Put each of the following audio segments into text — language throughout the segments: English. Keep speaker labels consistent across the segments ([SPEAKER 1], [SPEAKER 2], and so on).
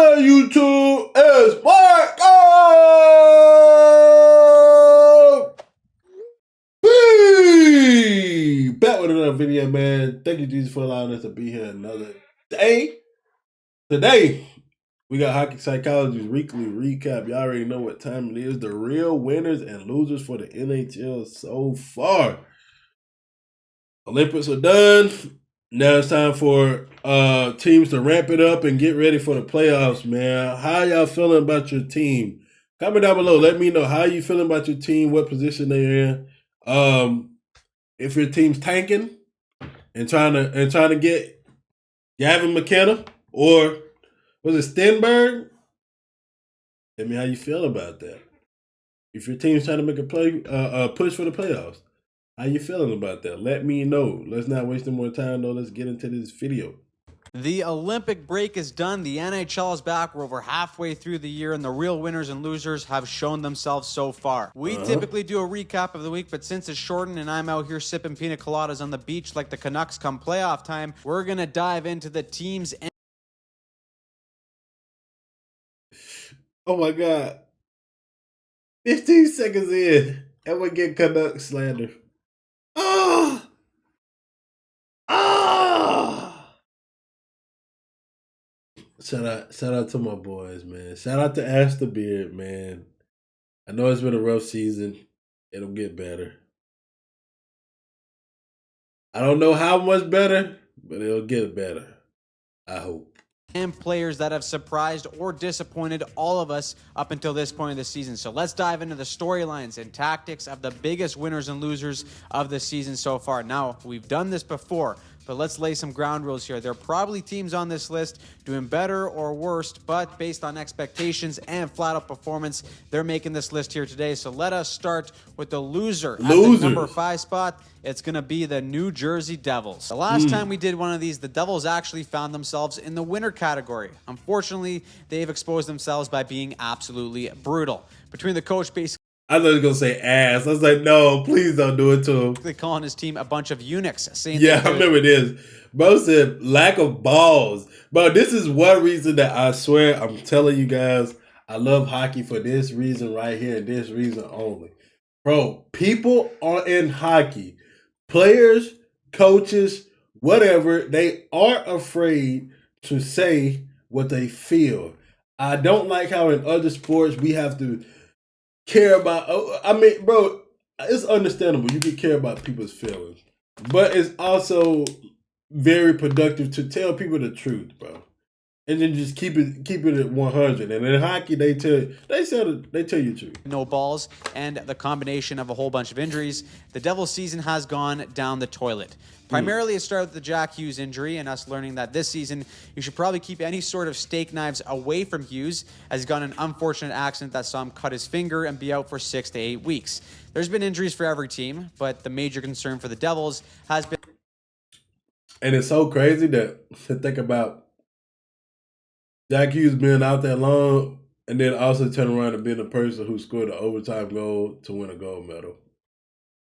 [SPEAKER 1] good, YouTube? It's Marco! Hey! Back with another video, man. Thank you, Jesus, for allowing us to be here another day. Today, we got Hockey Psychology's weekly recap. Y'all already know what time it is. The real winners and losers for the NHL so far. Olympics are done. Now it's time for teams to ramp it up and get ready for the playoffs, man. How y'all feeling about your team? Comment down below. Let me know how you feeling about your team, what position they're in. If your team's tanking and trying to get Gavin McKenna or was it Stenberg? Tell me how you feel about that. If your team's trying to make a push for the playoffs. How you feeling about that? Let me know. Let's not waste any more time, though. Let's get into this video.
[SPEAKER 2] The Olympic break is done. The NHL is back. We're over halfway through the year, and the real winners and losers have shown themselves so far. We typically do a recap of the week, but since it's shortened and I'm out here sipping pina coladas on the beach like the Canucks come playoff time, we're going to dive into the teams.
[SPEAKER 1] Oh, my God. 15 seconds in, and we get Canucks slander. Shout out to my boys, man. Shout out to Ash the Beard, man. I know it's been a rough season. It'll get better. I don't know how much better, but it'll get better. I hope.
[SPEAKER 2] And players that have surprised or disappointed all of us up until this point of the season. So let's dive into the storylines and tactics of the biggest winners and losers of the season so far. Now, we've done this before, but let's lay some ground rules here. There are probably teams on this list doing better or worse, but based on expectations and flat-out performance, they're making this list here today. So let us start with the loser. At the number 5 spot, it's going to be the New Jersey Devils. The last time we did one of these, the Devils actually found themselves in the winner category. Unfortunately, they've exposed themselves by being absolutely brutal. Between the coach basically...
[SPEAKER 1] I thought he was going to say ass. I was like, no, please don't do it to him.
[SPEAKER 2] Calling his team a bunch of eunuchs. Saying
[SPEAKER 1] I remember this. Bro said lack of balls. Bro, this is one reason that I swear I'm telling you guys I love hockey for this reason right here and this reason only. Bro, people are in hockey. Players, coaches, whatever, they aren't afraid to say what they feel. I don't like how in other sports we have to care about, I mean, bro, it's understandable. You can care about people's feelings. But it's also very productive to tell people the truth, bro. And then just keep it at 100. And in hockey, they tell you the truth.
[SPEAKER 2] No balls and the combination of a whole bunch of injuries. The Devils season has gone down the toilet. Primarily, it started with the Jack Hughes injury and us learning that this season you should probably keep any sort of steak knives away from Hughes, as he got an unfortunate accident that saw him cut his finger and be out for 6 to 8 weeks. There's been injuries for every team, but the major concern for the Devils has been...
[SPEAKER 1] And it's so crazy to think about Jack Hughes being out that long and then also turn around and being the person who scored the overtime goal to win a gold medal.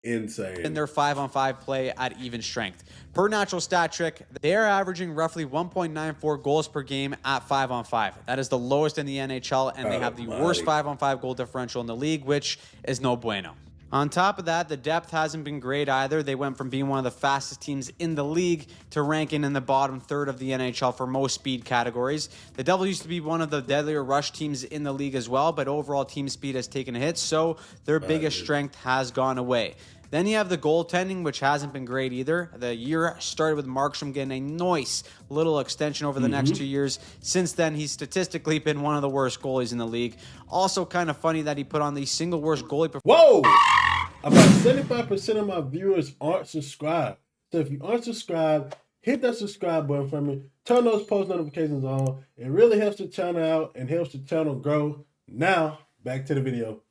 [SPEAKER 1] Insane.
[SPEAKER 2] In their 5-on-5 play at even strength. Per Natural Stat Trick, they are averaging roughly 1.94 goals per game at 5-on-5. That is the lowest in the NHL, and they have the worst 5-on-5 goal differential in the league, which is no bueno. On top of that, the depth hasn't been great either. They went from being one of the fastest teams in the league to ranking in the bottom third of the NHL for most speed categories. The Devils used to be one of the deadlier rush teams in the league as well, but overall team speed has taken a hit, so their biggest strength has gone away. Then you have the goaltending, which hasn't been great either. The year started with Markstrom getting a nice little extension over the next 2 years. Since then, he's statistically been one of the worst goalies in the league. Also kind of funny that he put on the single worst goalie performance.
[SPEAKER 1] Whoa! About 75% of my viewers aren't subscribed. So if you aren't subscribed, hit that subscribe button for me. Turn those post notifications on. It really helps the channel out and helps the channel grow. Now, back to the video.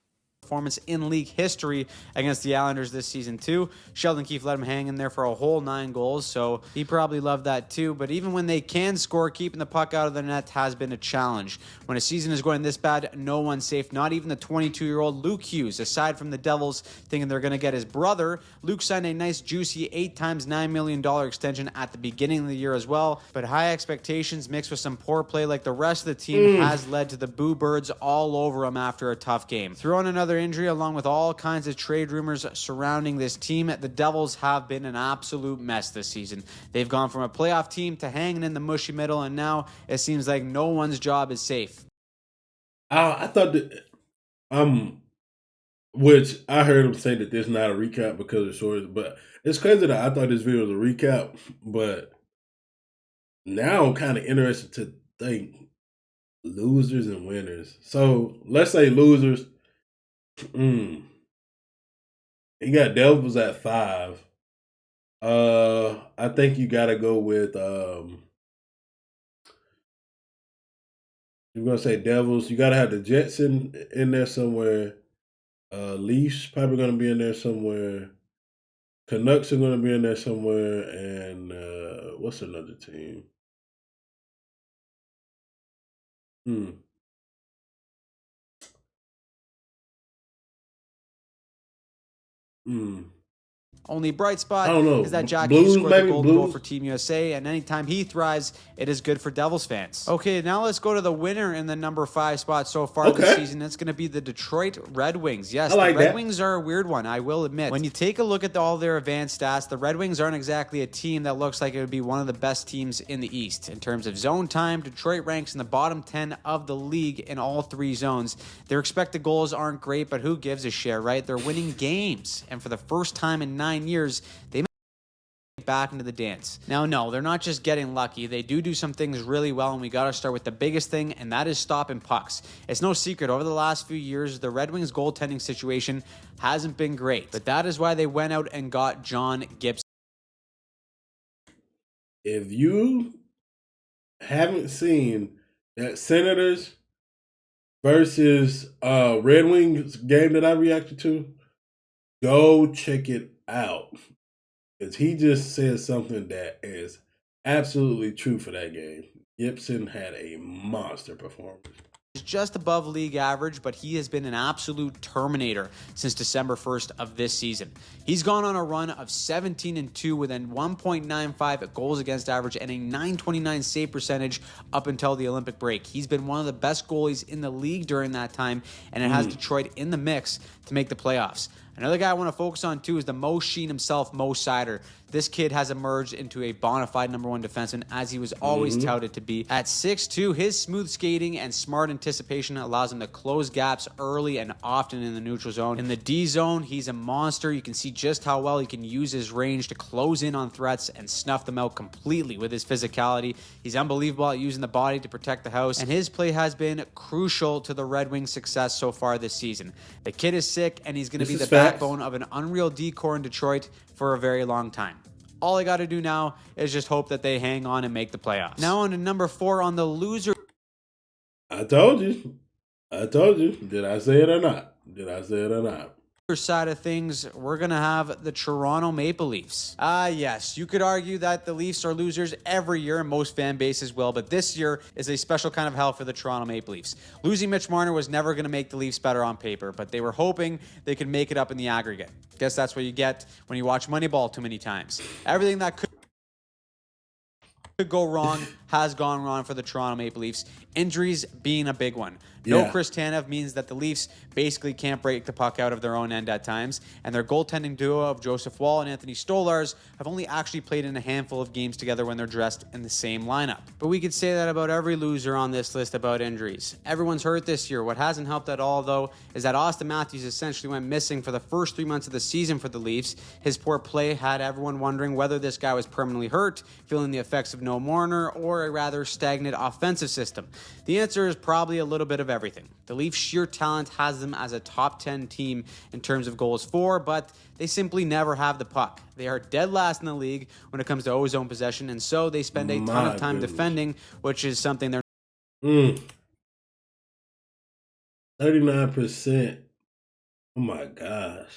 [SPEAKER 2] performance in league history against the Islanders this season too. Sheldon Keefe let him hang in there for a whole 9 goals, so he probably loved that too. But even when they can score, keeping the puck out of the net has been a challenge. When a season is going this bad, no one's safe, not even the 22-year-old Luke Hughes. Aside from the Devils thinking they're going to get his brother, Luke signed a nice juicy 8 times $9 million extension at the beginning of the year as well. But high expectations mixed with some poor play like the rest of the team has led to the Boo Birds all over him after a tough game. Throw in another injury along with all kinds of trade rumors surrounding this team, the Devils have been an absolute mess this season. They've gone from a playoff team to hanging in the mushy middle, and now it seems like no one's job is safe.
[SPEAKER 1] I thought that, which I heard him say that this is not a recap because it's short, but it's crazy that I thought this video was a recap, but now I'm kind of interested to think losers and winners. So let's say losers. He got Devils at 5. I think you got to go with. You're gonna say Devils. You got to have the Jets in there somewhere. Leafs probably gonna be in there somewhere. Canucks are gonna be in there somewhere, and what's another team? Hmm.
[SPEAKER 2] Only bright spot
[SPEAKER 1] I don't know.
[SPEAKER 2] is that Jackie
[SPEAKER 1] Blues,
[SPEAKER 2] scored the
[SPEAKER 1] maybe?
[SPEAKER 2] golden goal
[SPEAKER 1] Blues?
[SPEAKER 2] for Team USA, and anytime he thrives, it is good for Devils fans. Okay, now let's go to the winner in the number 5 spot so far this season. It's going to be the Detroit Red Wings. Yes,
[SPEAKER 1] like
[SPEAKER 2] the Red
[SPEAKER 1] that.
[SPEAKER 2] Wings are a weird one, I will admit. When you take a look at all their advanced stats, the Red Wings aren't exactly a team that looks like it would be one of the best teams in the East. In terms of zone time, Detroit ranks in the bottom 10 of the league in all 3 zones. Their expected goals aren't great, but who gives a shit, right? They're winning games, and for the first time in 9 years, they back into the dance. Now, no, they're not just getting lucky. They do some things really well, and we got to start with the biggest thing, and that is stopping pucks. It's no secret, over the last few years, the Red Wings goaltending situation hasn't been great, but that is why they went out and got John Gibson.
[SPEAKER 1] If you haven't seen that Senators versus Red Wings game that I reacted to, go check it out. Because he just said something that is absolutely true for that game. Gibson had a monster performance.
[SPEAKER 2] He's just above league average, but he has been an absolute terminator since December 1st of this season. He's gone on a run of 17-2 with a 1.95 goals against average and a 929 save percentage up until the Olympic break. He's been one of the best goalies in the league during that time, and it has Detroit in the mix to make the playoffs. Another guy I want to focus on, too, is the Mo Sheen himself, Mo Seider. This kid has emerged into a bona fide number 1 defenseman, as he was always touted to be. At 6'2", his smooth skating and smart anticipation allows him to close gaps early and often in the neutral zone. In the D zone, he's a monster. You can see just how well he can use his range to close in on threats and snuff them out completely with his physicality. He's unbelievable at using the body to protect the house, and his play has been crucial to the Red Wings' success so far this season. The kid is sick, and he's going to be the backbone of an unreal D-core in Detroit for a very long time. All I got to do now is just hope that they hang on and make the playoffs. Now on to number 4 on the loser.
[SPEAKER 1] I told you. Did I say it or not?
[SPEAKER 2] Side of things, we're going to have the Toronto Maple Leafs. Yes, you could argue that the Leafs are losers every year, and most fan bases will, but this year is a special kind of hell for the Toronto Maple Leafs. Losing Mitch Marner was never going to make the Leafs better on paper, but they were hoping they could make it up in the aggregate. Guess that's what you get when you watch Moneyball too many times. Everything that could go wrong has gone wrong for the Toronto Maple Leafs. Injuries being a big one. No Chris Tanev means that the Leafs basically can't break the puck out of their own end at times, and their goaltending duo of Joseph Woll and Anthony Stolarz have only actually played in a handful of games together when they're dressed in the same lineup. But we could say that about every loser on this list about injuries. Everyone's hurt this year. What hasn't helped at all, though, is that Austin Matthews essentially went missing for the first 3 months of the season for the Leafs. His poor play had everyone wondering whether this guy was permanently hurt, feeling the effects of no Marner, or a rather stagnant offensive system. The answer is probably a little bit of everything. The Leafs' sheer talent has them as a top 10 team in terms of goals for, but they simply never have the puck. They are dead last in the league when it comes to O-zone possession, and so they spend a ton of time defending, which is something they're
[SPEAKER 1] 39% Oh my gosh.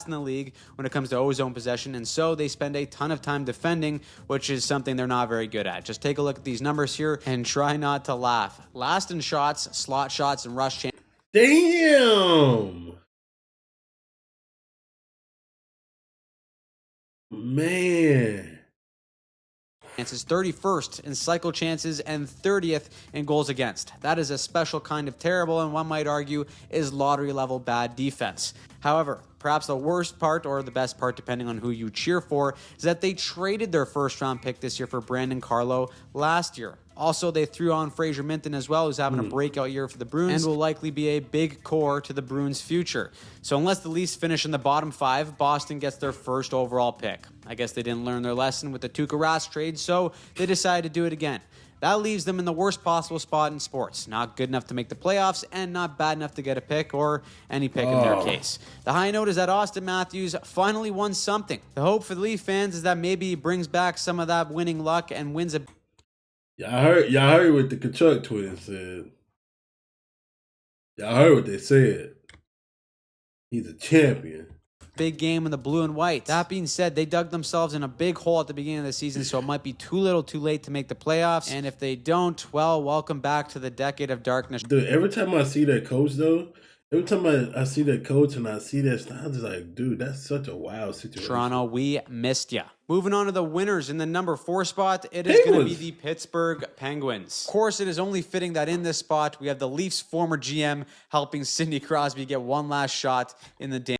[SPEAKER 2] In the league when it comes to ozone possession, and so they spend a ton of time defending, which is something they're not very good at. Just take a look at these numbers here and try not to laugh. Last in shots, slot shots, and rush chances.
[SPEAKER 1] Damn. Man.
[SPEAKER 2] Chances 31st in cycle chances and 30th in goals against. That is a special kind of terrible, and one might argue is lottery level bad defense. However, perhaps the worst part, or the best part depending on who you cheer for, is that they traded their first round pick this year for Brandon Carlo last year. Also, they threw on Fraser Minton as well, who's having a breakout year for the Bruins and will likely be a big core to the Bruins' future. So unless the Leafs finish in the bottom 5, Boston gets their first overall pick. I guess they didn't learn their lesson with the Tuukka Rask trade, so they decided to do it again. That leaves them in the worst possible spot in sports. Not good enough to make the playoffs and not bad enough to get a pick, or any pick in their case. The high note is that Auston Matthews finally won something. The hope for the Leaf fans is that maybe he brings back some of that winning luck and wins a...
[SPEAKER 1] Y'all heard what the Kachuk twins said. Y'all heard what they said. He's a champion.
[SPEAKER 2] Big game in the blue and white. That being said, they dug themselves in a big hole at the beginning of the season, so it might be too little too late to make the playoffs. And if they don't, well, welcome back to the decade of darkness.
[SPEAKER 1] Dude, every time I see that coach, though, every time I see that coach and I see that, I'm just like, dude, that's such a wild situation.
[SPEAKER 2] Toronto, we missed ya. Moving on to the winners in the number 4 spot, it is going to be the Pittsburgh Penguins. Of course, it is only fitting that in this spot, we have the Leafs' former GM helping Sidney Crosby get one last shot in the damn.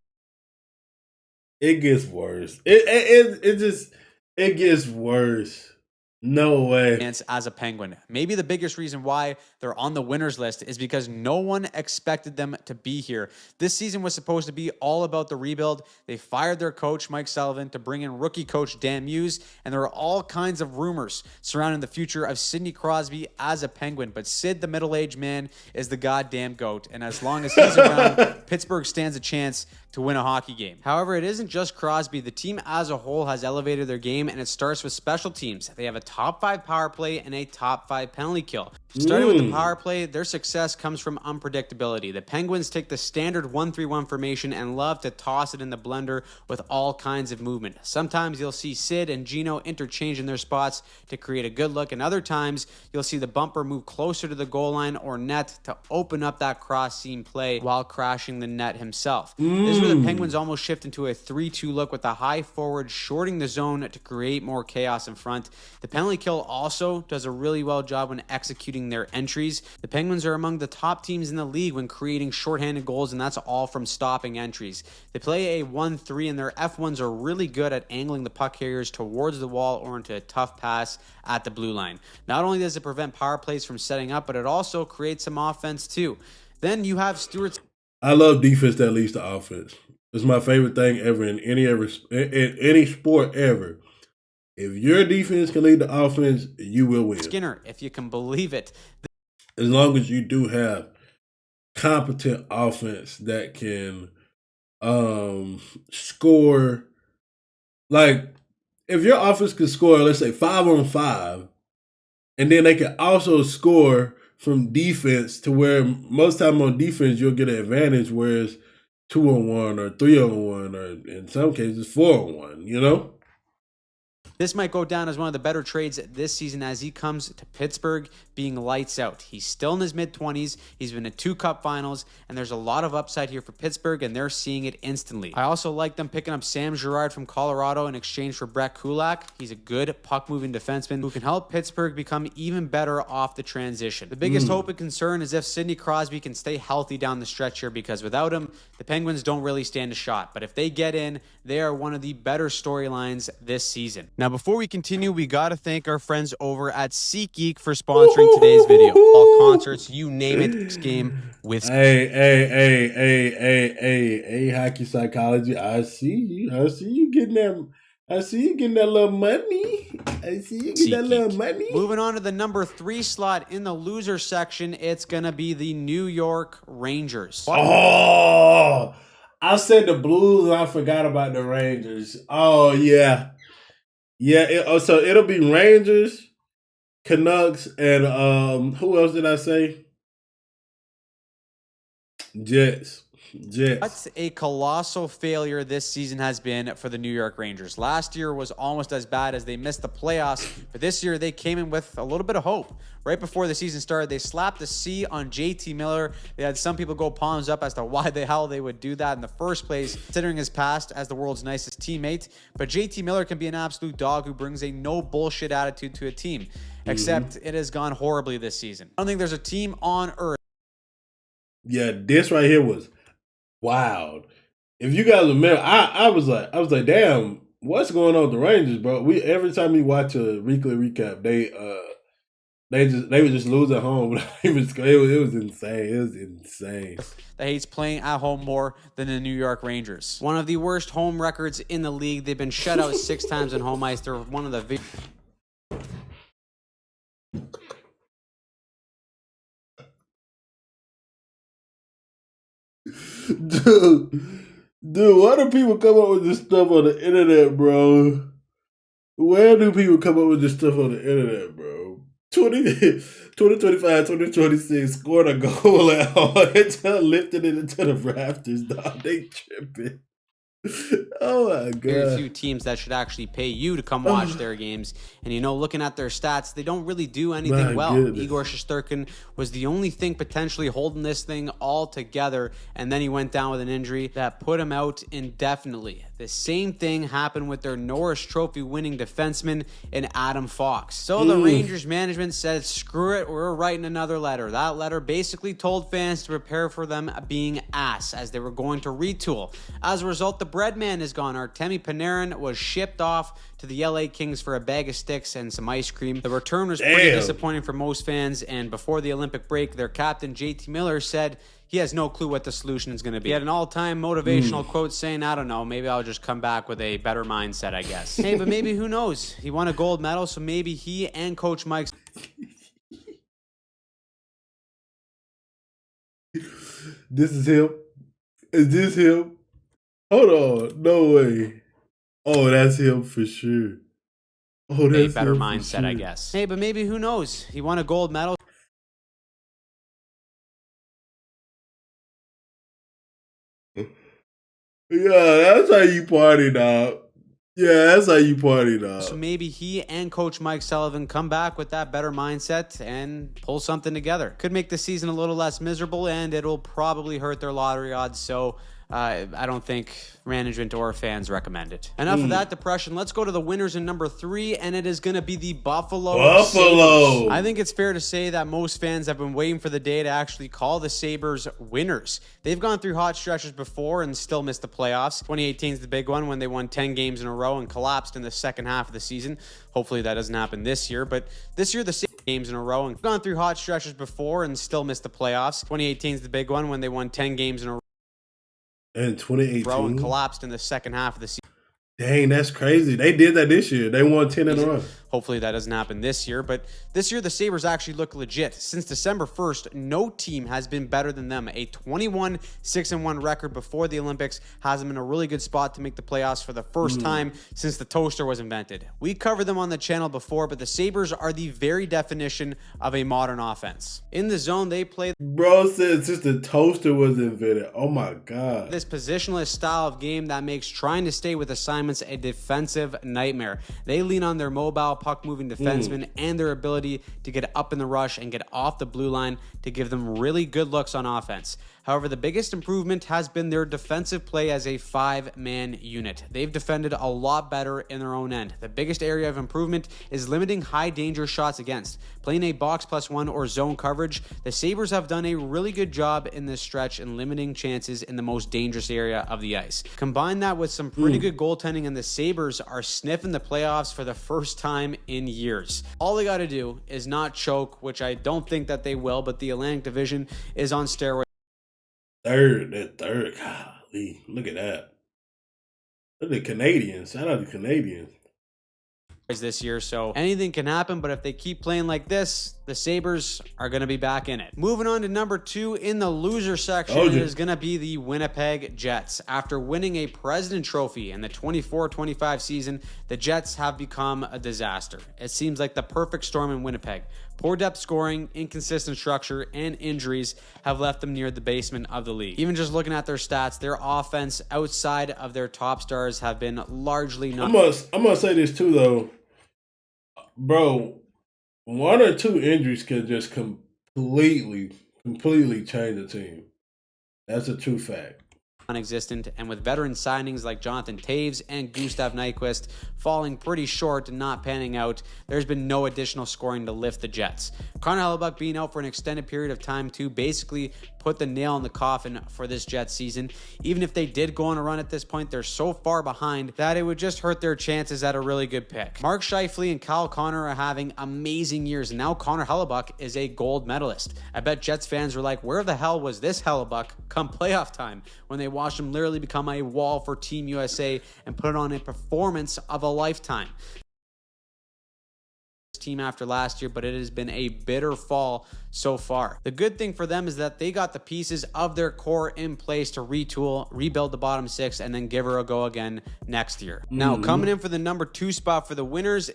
[SPEAKER 1] It gets worse. It gets worse. No way.
[SPEAKER 2] As a Penguin. Maybe the biggest reason why they're on the winners list is because no one expected them to be here. This season was supposed to be all about the rebuild. They fired their coach, Mike Sullivan, to bring in rookie coach Dan Muse, and there are all kinds of rumors surrounding the future of Sidney Crosby as a Penguin. But Sid, the middle-aged man, is the goddamn GOAT, and as long as he's around, Pittsburgh stands a chance to win a hockey game. However, it isn't just Crosby. The team as a whole has elevated their game, and it starts with special teams. They have a top 5 power play and a top 5 penalty kill. Starting with the power play, their success comes from unpredictability. The Penguins take the standard 1-3-1 formation and love to toss it in the blender with all kinds of movement. Sometimes you'll see Sid and Gino interchange in their spots to create a good look, and other times you'll see the bumper move closer to the goal line or net to open up that cross-seam play while crashing the net himself. This is where the Penguins almost shift into a 3-2 look with the high forward shorting the zone to create more chaos in front. The penalty kill also does a really well job when executing their entries. The Penguins are among the top teams in the league when creating shorthanded goals, and that's all from stopping entries. They play a 1-3, and their F1s are really good at angling the puck carriers towards the wall or into a tough pass at the blue line. Not only does it prevent power plays from setting up, but it also creates some offense too. Then you have Stewart's...
[SPEAKER 1] I love defense that leads to offense. It's my favorite thing ever in any sport ever. If your defense can lead the offense, you will win.
[SPEAKER 2] Skinner, if you can believe it.
[SPEAKER 1] As long as you do have competent offense that can score. Like, if your offense can score, let's say 5-on-5, and then they can also score from defense, to where most time on defense you'll get an advantage, whereas 2-on-1 or 3-on-1 or in some cases 4-on-1, you know?
[SPEAKER 2] This might go down as one of the better trades this season as he comes to Pittsburgh being lights out. He's still in his mid-20s. He's been in 2 cup finals, and there's a lot of upside here for Pittsburgh, and they're seeing it instantly. I also like them picking up Sam Girard from Colorado in exchange for Brett Kulak. He's a good puck-moving defenseman who can help Pittsburgh become even better off the transition. The biggest hope and concern is if Sidney Crosby can stay healthy down the stretch here, because without him, the Penguins don't really stand a shot. But if they get in, they are one of the better storylines this season. Now, before we continue, we got to thank our friends over at SeatGeek for sponsoring today's video. All concerts, you name it, game with...
[SPEAKER 1] Hey, hockey psychology. I see you getting that. I see you getting that little money. I see you getting that little money.
[SPEAKER 2] Moving on to the number 3 slot in the loser section, it's going to be the New York Rangers.
[SPEAKER 1] Oh, I said the Blues and I forgot about the Rangers. Oh, yeah. Yeah, so it'll be Rangers, Canucks, and who else did I say? Jets. Jets.
[SPEAKER 2] What a colossal failure this season has been for the New York Rangers. Last year was almost as bad as they missed the playoffs, but this year they came in with a little bit of hope. Right before the season started, they slapped the C on JT Miller. They had some people go palms up as to why the hell they would do that in the first place, considering his past as the world's nicest teammate. But JT Miller can be an absolute dog who brings a no bullshit attitude to a team, except it has gone horribly this season. I don't think there's a team on earth.
[SPEAKER 1] Yeah, this right here was wild. If you guys remember, I was like, damn, what's going on with the Rangers, bro? We every time we watch a weekly recap, they would just lose at home. it was insane. It was insane.
[SPEAKER 2] That hates playing at home more than the New York Rangers. One of the worst home records in the league. They've been shut out 6 times on home ice. They're one of the
[SPEAKER 1] Dude, why do people come up with this stuff on the internet, bro? Where do people come up with this stuff on the internet, bro? 2025, 2026, scored a goal at home until lifted it into the rafters, dog. They tripping. Oh my god.
[SPEAKER 2] Very few teams that should actually pay you to come watch their games. And looking at their stats, they don't really do anything well.
[SPEAKER 1] Goodness.
[SPEAKER 2] Igor Shesterkin was the only thing potentially holding this thing all together, and then he went down with an injury that put him out indefinitely. The same thing happened with their Norris Trophy winning defenseman in Adam Fox. So the Rangers management said, screw it, we're writing another letter. That letter basically told fans to prepare for them being ass as they were going to retool. As a result, the bread man is gone. Artemi Panarin was shipped off to the LA Kings for a bag of sticks and some ice cream. The return was pretty disappointing for most fans, and before the Olympic break, their captain JT Miller said he has no clue what the solution is going to be. He had an all-time motivational quote saying, I don't know, maybe I'll just come back with a better mindset, I guess. Hey, but maybe, who knows? He won a gold medal, so maybe he and Coach Mike...
[SPEAKER 1] This is him? Is this him? Hold on. No way. Oh, that's him for sure. Oh, that's
[SPEAKER 2] a better
[SPEAKER 1] him
[SPEAKER 2] mindset,
[SPEAKER 1] sure.
[SPEAKER 2] I guess. Hey, but maybe, who knows? He won a gold medal.
[SPEAKER 1] Yeah, that's how you party, dog. Yeah, that's how you party, dog.
[SPEAKER 2] So maybe he and Coach Mike Sullivan come back with that better mindset and pull something together. Could make the season a little less miserable, and it'll probably hurt their lottery odds. So I don't think management or fans recommend it. Enough of that depression. Let's go to the winners in number 3, and it is going to be the Buffalo Sabres. I think it's fair to say that most fans have been waiting for the day to actually call the Sabres winners. They've gone through hot stretches before and still missed the playoffs. 2018 is the big one when they won 10 games in a row and collapsed in the second half of the season. Hopefully that doesn't happen this year, but this year the Sabres games in a row and gone through hot stretches before and still missed the playoffs. 2018 is the big one when they won 10 games in a row.
[SPEAKER 1] And 2018
[SPEAKER 2] and collapsed in the second half of the season.
[SPEAKER 1] Dang, that's crazy. They did that this year. They won 10 in a row.
[SPEAKER 2] Hopefully that doesn't happen this year, but this year the Sabres actually look legit. Since December 1st, no team has been better than them. A 21-6-1 record before the Olympics has them in a really good spot to make the playoffs for the first time since the toaster was invented. We covered them on the channel before, but the Sabres are the very definition of a modern offense. In the zone, they play...
[SPEAKER 1] Bro said since the toaster was invented. Oh my God.
[SPEAKER 2] This positionless style of game that makes trying to stay with assignments a defensive nightmare. They lean on their mobile puck-moving defensemen and their ability to get up in the rush and get off the blue line to give them really good looks on offense. However, the biggest improvement has been their defensive play as a 5-man unit. They've defended a lot better in their own end. The biggest area of improvement is limiting high-danger shots against. Playing a box+1 or zone coverage, the Sabres have done a really good job in this stretch in limiting chances in the most dangerous area of the ice. Combine that with some pretty good goaltending, and the Sabres are sniffing the playoffs for the first time in years. All they got to do is not choke, which I don't think that they will, but the Atlantic Division is on steroids.
[SPEAKER 1] Third. Golly, look at that. Look at the Canadians. Shout out to Canadians.
[SPEAKER 2] This year, so anything can happen, but if they keep playing like this, The Sabres are going to be back in it. Moving on to number 2 in the loser section is going to be the Winnipeg Jets. After winning a President Trophy in the 24-25 season, the Jets have become a disaster. It seems like the perfect storm in Winnipeg. Poor depth scoring, inconsistent structure, and injuries have left them near the basement of the league. Even just looking at their stats, their offense outside of their top stars have been largely not.
[SPEAKER 1] I'm gonna say this too, though, bro. 1 or 2 injuries can just completely change the team. That's a true fact.
[SPEAKER 2] Non-existent, and with veteran signings like Jonathan Toews and Gustav Nyquist falling pretty short and not panning out, there's been no additional scoring to lift the Jets. Connor Hellebuyck being out for an extended period of time too basically put the nail in the coffin for this Jets season. Even if they did go on a run at this point, they're so far behind that it would just hurt their chances at a really good pick. Mark Scheifele and Kyle Connor are having amazing years, and now Connor Hellebuyck is a gold medalist. I bet Jets fans were like, where the hell was this Hellebuyck come playoff time, when they watched him literally become a wall for Team USA and put on a performance of a lifetime. Team after last year, but it has been a bitter fall so far. The good thing for them is that they got the pieces of their core in place to retool, rebuild the bottom 6, and then give her a go again next year. Now, coming in for the number 2 spot for the winners,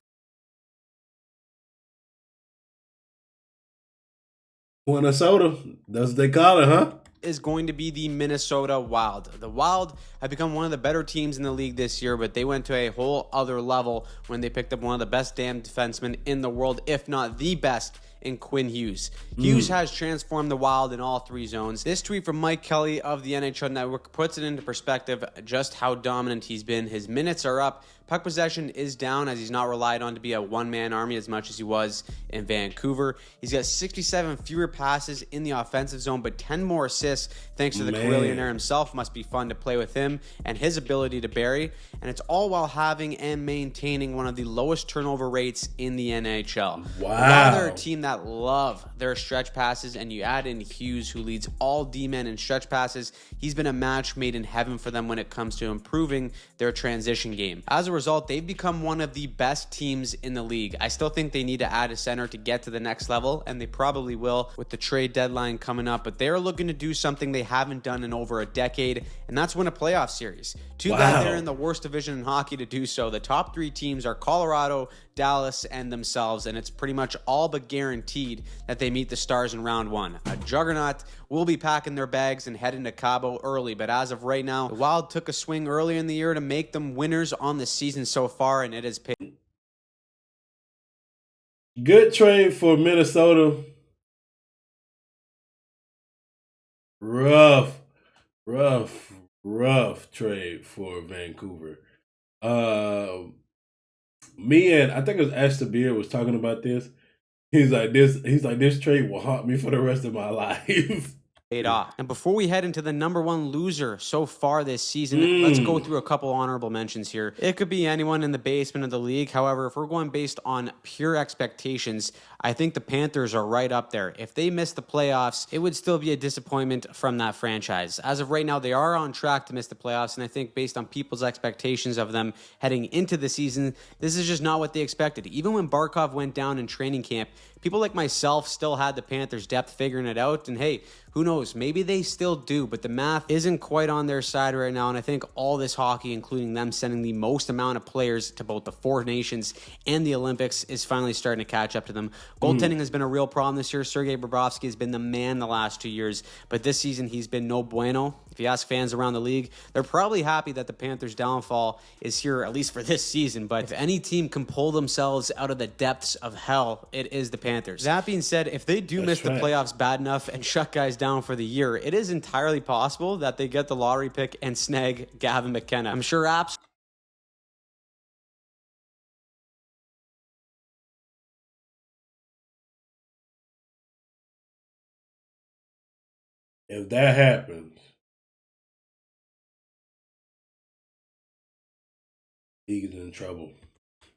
[SPEAKER 1] Minnesota, that's what they call it, huh?
[SPEAKER 2] Is going to be the Minnesota Wild. The Wild have become one of the better teams in the league this year, but they went to a whole other level when they picked up one of the best damn defensemen in the world, if not the best, in Quinn Hughes. Hughes has transformed the Wild in all 3 zones. This tweet from Mike Kelly of the NHL Network puts it into perspective just how dominant he's been. His minutes are up. Puck possession is down as he's not relied on to be a one-man army as much as he was in Vancouver. He's got 67 fewer passes in the offensive zone, but 10 more assists thanks to the Carillionaire himself. Must be fun to play with him and his ability to bury. And it's all while having and maintaining one of the lowest turnover rates in the NHL.
[SPEAKER 1] Wow.
[SPEAKER 2] While they're a team that love their stretch passes, and you add in Hughes, who leads all D-men in stretch passes, he's been a match made in heaven for them when it comes to improving their transition game. As a result, they've become one of the best teams in the league. I still think they need to add a center to get to the next level, and they probably will with the trade deadline coming up, but they're looking to do something they haven't done in over a decade, and that's win a playoff series. Too bad they're in the worst division in hockey to do so. The top 3 teams are Colorado, Dallas, and themselves, and it's pretty much all but guaranteed that they meet the Stars in round 1. A juggernaut will be packing their bags and heading to Cabo early, but as of right now, the Wild took a swing earlier in the year to make them winners on the season so far, and it has paid.
[SPEAKER 1] Good trade for Minnesota. Rough trade for Vancouver. Me and I think it was Ashton Beer was talking about this. He's like this trade will haunt me for the rest of my life.
[SPEAKER 2] Paid off. And before we head into the number 1 loser so far this season, let's go through a couple honorable mentions here. It could be anyone in the basement of the league. However, if we're going based on pure expectations, I think the Panthers are right up there. If they miss the playoffs, it would still be a disappointment from that franchise. As of right now, they are on track to miss the playoffs, and I think based on people's expectations of them heading into the season, this is just not what they expected. Even when Barkov went down in training camp, people like myself still had the Panthers' depth figuring it out, and hey, who knows, maybe they still do, but the math isn't quite on their side right now, and I think all this hockey, including them sending the most amount of players to both the 4 nations and the Olympics, is finally starting to catch up to them. Goaltending has been a real problem this year. Sergei Bobrovsky has been the man the last 2 years, but this season he's been no bueno. If you ask fans around the league, they're probably happy that the Panthers' downfall is here, at least for this season, but if any team can pull themselves out of the depths of hell, it is the Panthers. That being said, if they do miss the playoffs bad enough and shut guys down for the year, it is entirely possible that they get the lottery pick and snag Gavin McKenna. I'm sure
[SPEAKER 1] if that happens, he's in trouble.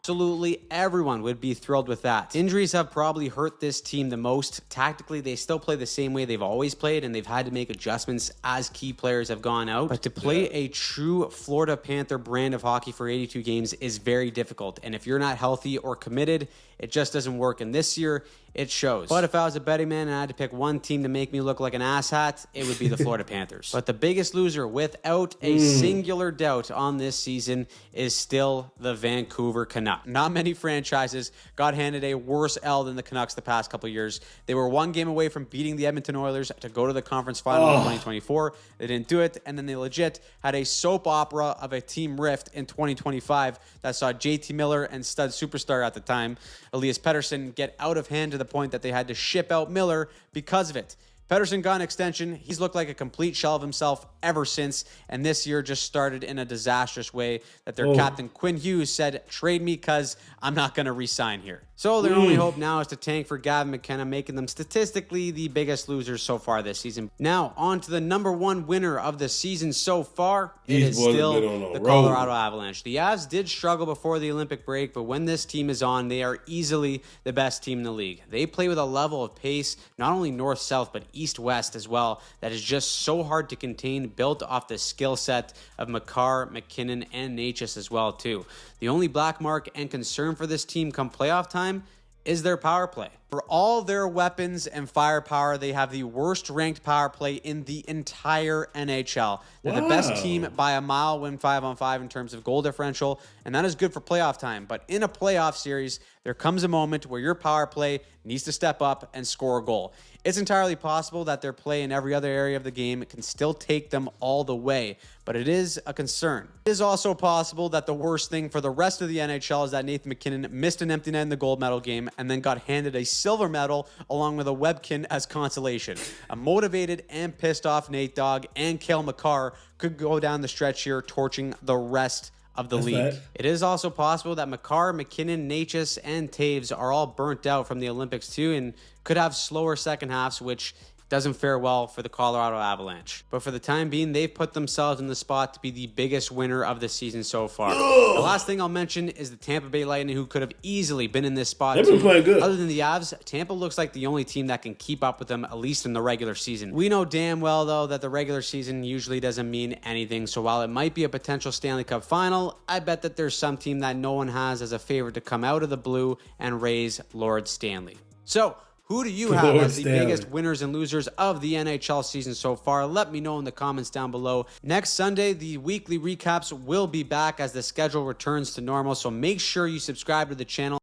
[SPEAKER 2] Absolutely everyone would be thrilled with that. Injuries have probably hurt this team the most. Tactically, they still play the same way they've always played, and they've had to make adjustments as key players have gone out. But to play a true Florida Panther brand of hockey for 82 games is very difficult. And if you're not healthy or committed, it just doesn't work. And this year, it shows. But if I was a betting man and I had to pick one team to make me look like an asshat, it would be the Florida Panthers. But the biggest loser, without a singular doubt on this season, is still the Vancouver Canucks. Not many franchises got handed a worse L than the Canucks the past couple years. They were one game away from beating the Edmonton Oilers to go to the conference final in 2024. They didn't do it, and then they legit had a soap opera of a team rift in 2025 that saw JT Miller and stud superstar at the time, Elias Pettersson, get out of hand to the point that they had to ship out Miller because of it. Pettersson got an extension. He's looked like a complete shell of himself ever since, and this year just started in a disastrous way that their captain, Quinn Hughes, said, trade me because I'm not going to re-sign here. So their only hope now is to tank for Gavin McKenna, making them statistically the biggest losers so far this season. Now, on to the number one winner of the season so far. It is still the Colorado Avalanche. The Avs did struggle before the Olympic break, but when this team is on, they are easily the best team in the league. They play with a level of pace, not only north-south, but east-west as well, that is just so hard to contain, built off the skill set of Makar, McKinnon, and Necas as well, too. The only black mark and concern for this team come playoff time is their power play. For all their weapons and firepower, they have the worst ranked power play in the entire NHL. They're the best team by a mile when 5-on-5 in terms of goal differential, and that is good for playoff time. But in a playoff series, there comes a moment where your power play needs to step up and score a goal. It's entirely possible that their play in every other area of the game can still take them all the way, but it is a concern. It is also possible that the worst thing for the rest of the NHL is that Nathan MacKinnon missed an empty net in the gold medal game and then got handed a silver medal along with a Webkin as consolation. A motivated and pissed off Nate Dogg and Cale Makar could go down the stretch here, torching the rest of the league. It is also possible that Makar, McKinnon, Necas, and Taves are all burnt out from the Olympics too and could have slower second halves, which doesn't fare well for the Colorado Avalanche. But for the time being, they've put themselves in the spot to be the biggest winner of the season so far. The last thing I'll mention is the Tampa Bay Lightning, who could have easily been in this spot.
[SPEAKER 1] They've been playing good.
[SPEAKER 2] Other than the Avs, Tampa looks like the only team that can keep up with them, at least in the regular season. We know damn well, though, that the regular season usually doesn't mean anything. So while it might be a potential Stanley Cup final, I bet that there's some team that no one has as a favorite to come out of the blue and raise Lord Stanley. So, who do you have as the biggest winners and losers of the NHL season so far? Let me know in the comments down below. Next Sunday, the weekly recaps will be back as the schedule returns to normal, so make sure you subscribe to the channel.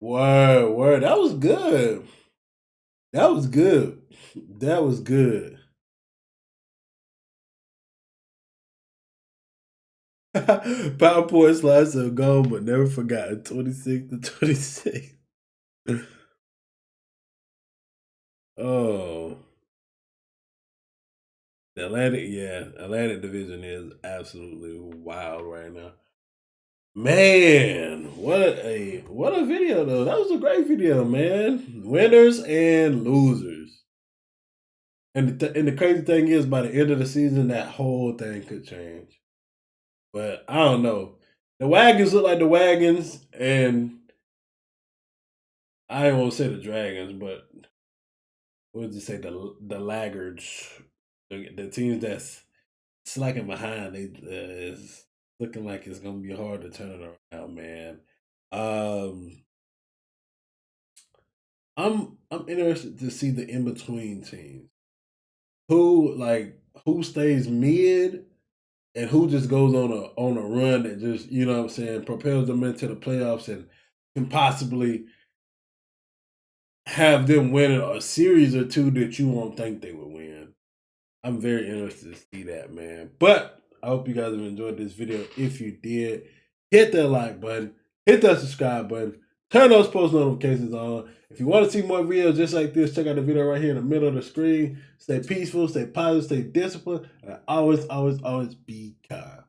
[SPEAKER 1] Word. That was good. That was good. That was good. PowerPoint slides are gone, but never forgotten. 26 to 26. Oh, the Atlantic division is absolutely wild right now. Man, what a video though. That was a great video, man. Winners and losers. And the crazy thing is, by the end of the season, that whole thing could change. But I don't know. The wagons look like the wagons, and I don't want to say the dragons, but what did you say? The laggards, the teams that's slacking behind, it's looking like it's gonna be hard to turn it around, man. I'm interested to see the in between teams. Who stays mid and who just goes on a run that just, you know what I'm saying, propels them into the playoffs and can possibly have them winning a series or two that you won't think they would win. I'm very interested to see that, man. But I hope you guys have enjoyed this video. If you did, hit that like button, hit that subscribe button, turn those post notifications on. If you want to see more videos just like this, check out the video right here in the middle of the screen. Stay peaceful, stay positive, stay disciplined, and always be kind.